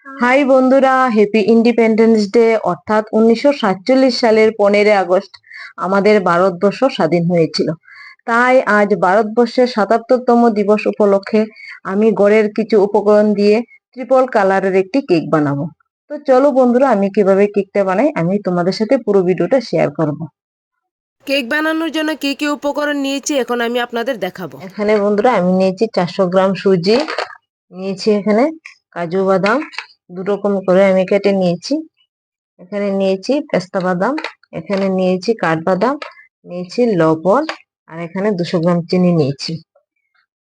High বন্ধুরা, happy independence day. অর্থাৎ 1947 সালের 15 আগস্ট আমাদের ভারতবর্ষ স্বাধীন হয়েছিল। তাই আজ ভারতবর্ষের 77তম দিবস উপলক্ষে আমি ঘরের কিছু উপকরণ দিয়ে ট্রিপল কালারের একটি কেক বানাবো। তো চলো বন্ধুরা, আমি কিভাবে কেকটা বানাই আমি তোমাদের সাথে পুরো ভিডিওটা শেয়ার করব। কেক বানানোর জন্য কি কি উপকরণ নিয়েছি এখন আমি আপনাদের দেখাবো। এখানে বন্ধুরা আমি নিয়েছি 400 গ্রাম সুজি, নিয়েছি এখানে কাজু বাদাম, দু রকম করে আমি কেটে নিয়েছি। এখানে নিয়েছি পেস্তা বাদাম, এখানে নিয়েছি কাঠবাদাম, নিয়েছি লবণ, আর এখানে 200 গ্রাম চিনি নিয়েছি।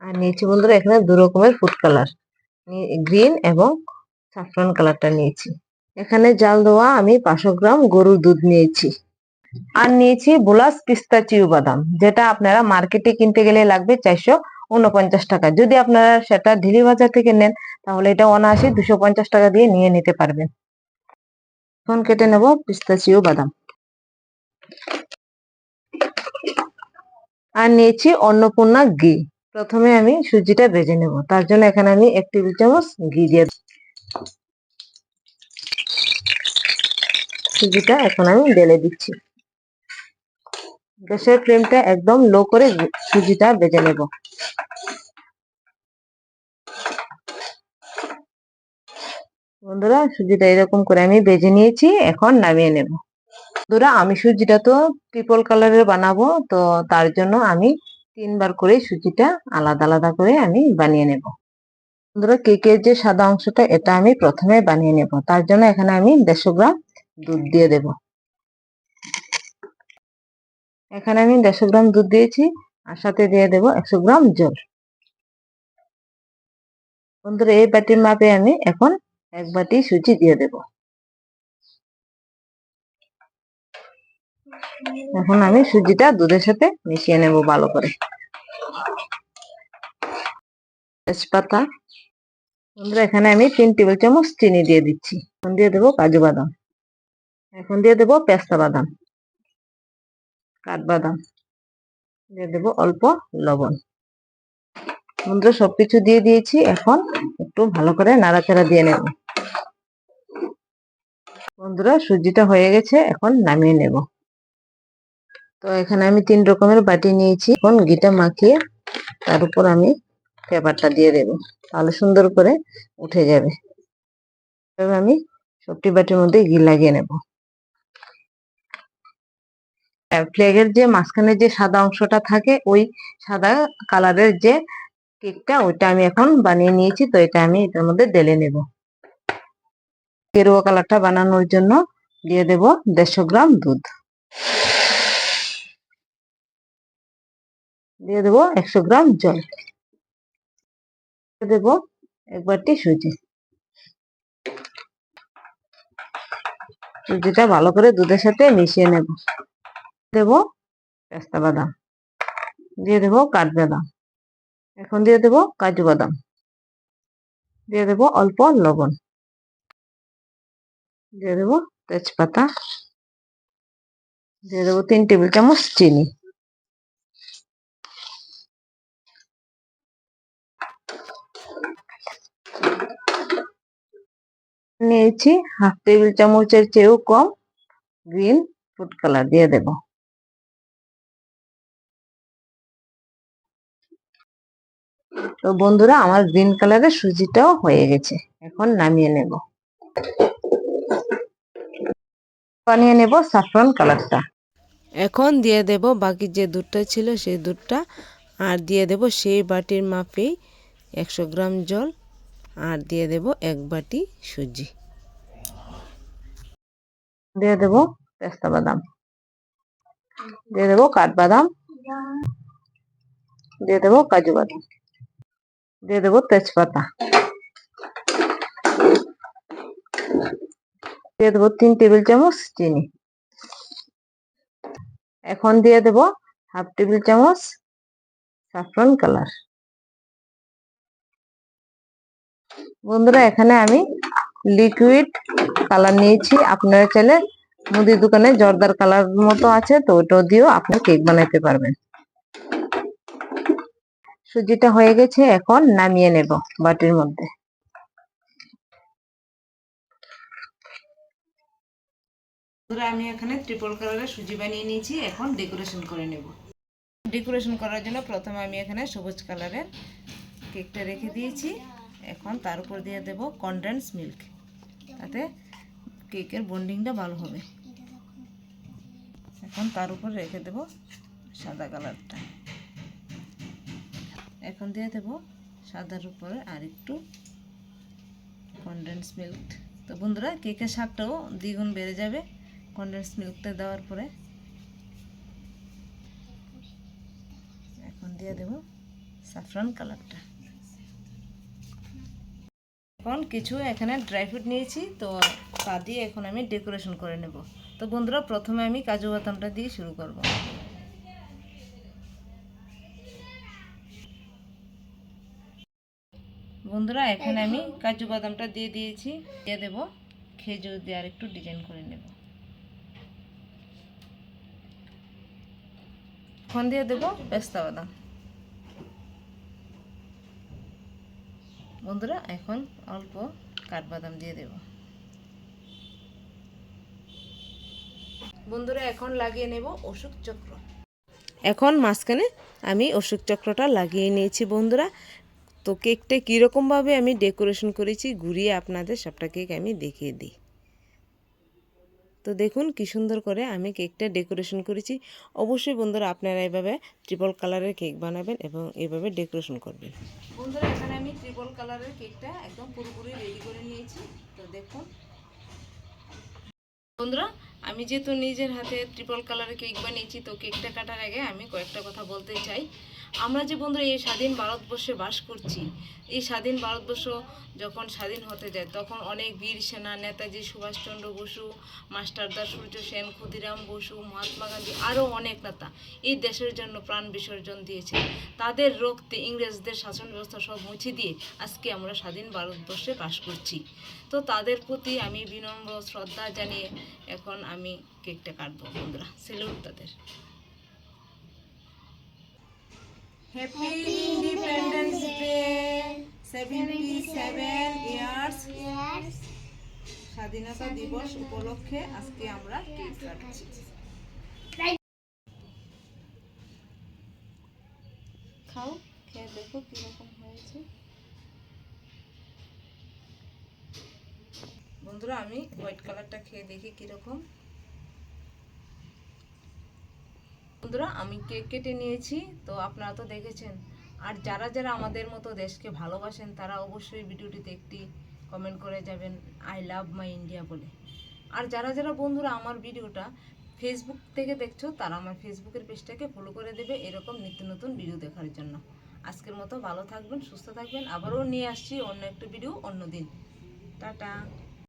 আর নিয়েছি বন্ধুরা এখানে দু রকমের ফুড কালার, গ্রিন এবং সাফরান কালারটা নিয়েছি। এখানে জাল দেওয়া আমি 500 গ্রাম গরুর দুধ নিয়েছি। আর নিয়েছি বুলাস পিস্তাচিও বাদাম, যেটা আপনারা মার্কেটে কিনতে গেলে লাগবে 449 টাকা। যদি আপনারা সেটা ঢিলি বাজার থেকে নেন তাহলে এটা অনায়াসে 250 টাকা দিয়ে নিয়ে নিতে পারবেন। এখন কেটে নেব পিস্তাচিও বাদাম। আর নিয়েছি অন্নপূর্ণা ঘি। প্রথমে আমি সুজিটা ভেজে নেব, তার জন্য এখানে আমি 1 টেবিল চামচ ঘি দিয়ে সুজিটা এখন আমি ঢেলে দিচ্ছি। গ্যাসের ফ্লেমটা একদম লো করে সুজিটা ভেজে নেব। বন্ধুরা সুজিটা এরকম করে আমি ভেজে নিয়েছি, এখন নামিয়ে নেব। বন্ধুরা আমি সুজিটা তো ট্রিপল কালারের বানাবো, তো তার জন্য আমি 3বার করে সুজিটা আলাদা আলাদা করে আমি বানিয়ে নেব। বন্ধুরা কেকের যে সাদা অংশটা এটা আমি প্রথমে বানিয়ে নেব, তার জন্য এখানে আমি 150 গ্রাম দুধ দিয়ে দেব। এখানে আমি 150 গ্রাম দুধ দিয়েছি, আর সাথে দিয়ে দেব 100 গ্রাম জল। বন্ধুরা এই বাটির মাপে আমি এখন 1 বাটি সুজি দিয়ে দেব। এখন আমি সুজিটা দুধের সাথে মিশিয়ে নেব ভালো করে। তেজপাতা, বন্ধুরা এখানে আমি 3 টেবিল চামচ চিনি দিয়ে দিচ্ছি। এখন দিয়ে দেবো কাজু বাদাম, এখন দিয়ে দেবো পেস্তা বাদাম, কাঠবাদাম, দিয়ে দেবো অল্প লবণ। বন্ধুরা সবকিছু দিয়ে দিয়েছি, এখন একটু ভালো করে নাড়াচাড়া দিয়ে নেব। বন্ধুরা সুজিটা হয়ে গেছে, এখন নামিয়ে নেব। তো এখানে আমি 3 রকমের বাটি নিয়েছি। এখন ঘিটা মাখিয়ে তার উপর আমি পেপারটা দিয়ে দেব, তাহলে সুন্দর করে উঠে যাবে। এবার আমি সবটি বাটির মধ্যে ঘি লাগিয়ে নেব। ফ্লেগের যে মাঝখানে যে সাদা অংশটা থাকে, ওই সাদা কালারের যে কেকটা ওইটা আমি এখন বানিয়ে নিয়েছি, তো এটা আমি এটার মধ্যে ঢেলে নেব। গেরুয়া কালারটা বানানোর জন্য দিয়ে দেব 150 গ্রাম দুধ, দিয়ে দেব 100 গ্রাম জল, দিয়ে দেব 1 বাটি সুজি। সুজিটা ভালো করে দুধের সাথে মিশিয়ে নেব। দেব পেস্তা বাদাম, দিয়ে দেব কাঠবাদাম, এখন দিয়ে দেব কাজু বাদাম, দিয়ে দেব অল্প লবণ, দিয়ে দেব তেজপাতা, দিয়ে দেব 3 টেবিল চামচ চিনি। নিয়েছি হাফ টেবিল চামচের চেয়েও কম গ্রিন ফুড কালার, দিয়ে দেব। তো বন্ধুরা আমার গ্রিন কালারের সুজিটাও হয়ে গেছে, এখন নামিয়ে নেব। বানিয়ে নেব সাফরান কালারটা। এখন দিয়ে দেব বাকি যে দুধটা ছিল সেই দুধটা, আর দিয়ে দেব সেই বাটির মাপেই 100 গ্রাম জল, আর দিয়ে দেব 1 বাটি সুজি। দিয়ে দেব পেস্তা বাদাম, দিয়ে দেব কাঠবাদাম, দিয়ে দেব কাজু বাদাম, দিয়ে দেব তেজপাতা, দিয়ে দেব 3 টেবিল চামচ চিনি। এখন দিয়ে দেব হাফ টেবিল চামচ সাফরান কালার। বন্ধুরা এখানে আমি লিকুইড কালার নিয়েছি, আপনারা চাইলে মুদির দোকানে জর্দার কালার মতো আছে, তো ওটা দিয়েও আপনি কেক বানাতে পারবেন। সুজিটা হয়ে গেছে, এখন নামিয়ে নেব বাটির মধ্যে। বন্ধুরা আমি এখানে ট্রিপল কালারের সুজি বানিয়ে নিয়েছি, এখন ডেকোরেশন করে নেব। ডেকোরেশন করার জন্য প্রথমে আমি এখানে সবুজ কালারের কেকটা রেখে দিয়েছি। এখন তার উপর দিয়ে দেব কনডেন্স মিল্ক, তাতে কেকের বন্ডিংটা ভালো হবে। এখন তার উপর রেখে দেব সাদা কালারটা। এখন দিয়ে দেব সাদার উপরে আর একটু কনডেন্স মিল্ক। তো বন্ধুরা কেকের স্বাদটাও দ্বিগুণ বেড়ে যাবে কনডেন্স মিল্কটা দেওয়ার পরে। এখন দিয়ে দেব স্যাফরন কালারটা। এখন কিছু এখানে ড্রাই ফ্রুট নিয়েছি, তো তা দিয়ে এখন আমি ডেকোরেশন করে নেব। তো বন্ধুরা প্রথমে আমি কাজু বাদামটা দিয়ে শুরু করব। বন্ধুরা এখানে আমি কাজু বাদামটা দিয়ে দিয়েছি, দিয়ে দেব খেজুর দিয়ে আর একটু ডিজাইন করে নেব। এখন দিয়ে দেব পেস্তা বাদাম। বন্ধুরা এখন অল্প কাঠবাদাম দিয়ে দেব। বন্ধুরা এখন লাগিয়ে নেব অশোক চক্র। এখন মাঝখানে আমি অশোক চক্রটা লাগিয়ে নিয়েছি বন্ধুরা। তো কেকটা কীরকমভাবে আমি ডেকোরেশন করেছি ঘুরিয়ে আপনাদের সবটা কেক আমি দেখিয়ে দিই। তো দেখুন কি সুন্দর করে আমি কেকটা ডেকোরেশন করেছি। অবশ্যই বন্ধুরা আপনারা এভাবে ট্রিপল কালারের কেক বানাবেন এবং এভাবে ডেকোরেশন করবেন। বন্ধুরা এখানে আমি ট্রিপল কালারের কেকটা একদম পুরোপুরি রেডি করে নিয়েছি। তো দেখুন বন্ধুরা, আমি যেহেতু নিজের হাতে ট্রিপল কালারের কেক বানিয়েছি, তো কেকটা কাটার আগে আমি কয়েকটা কথা বলতে চাই। আমরা যে বন্ধুরা এই স্বাধীন ভারতবর্ষে বাস করছি, এই স্বাধীন ভারতবর্ষ যখন স্বাধীন হতে যায় তখন অনেক বীর সেনা, নেতাজি সুভাষচন্দ্র বসু, মাস্টারদা সূর্য সেন, ক্ষুদিরাম বসু, মহাত্মা গান্ধী, আরও অনেক নেতা এই দেশের জন্য প্রাণ বিসর্জন দিয়েছে। তাদের রক্তে ইংরেজদের শাসন ব্যবস্থা সব মুছে দিয়ে আজকে আমরা স্বাধীন ভারতবর্ষে বাস করছি। তো তাদের প্রতি আমি বিনম্র শ্রদ্ধা জানিয়ে এখন আমি কেকটা কাটবো। বন্ধুরা সেলুট তাদের। Happy independence day 77 years. স্বাধীনতা দিবস উপলক্ষে আজকে আমরা কেক কাটছি। খাও, খেয়ে দেখো কিরকম হয়েছে। বন্ধুরা আমি হোয়াইট কালারটা খেয়ে দেখি কিরকম। বন্ধুরা আমি কেক কেটে নিয়েছি, তো আপনারা তো দেখেছেন। আর যারা যারা আমাদের মতো দেশকে ভালোবাসেন তারা অবশ্যই ভিডিওটিতে একটি কমেন্ট করে যাবেন আই লাভ মাই ইন্ডিয়া বলে। আর যারা যারা বন্ধুরা আমার ভিডিওটা ফেসবুক থেকে দেখছো তারা আমার ফেসবুকের পেজটাকে ফলো করে দেবে এরকম নিত্য নতুন ভিডিও দেখার জন্য। আজকের মতো ভালো থাকবেন, সুস্থ থাকবেন। আবারও নিয়ে আসছি অন্য একটা ভিডিও অন্য দিন। টাটা।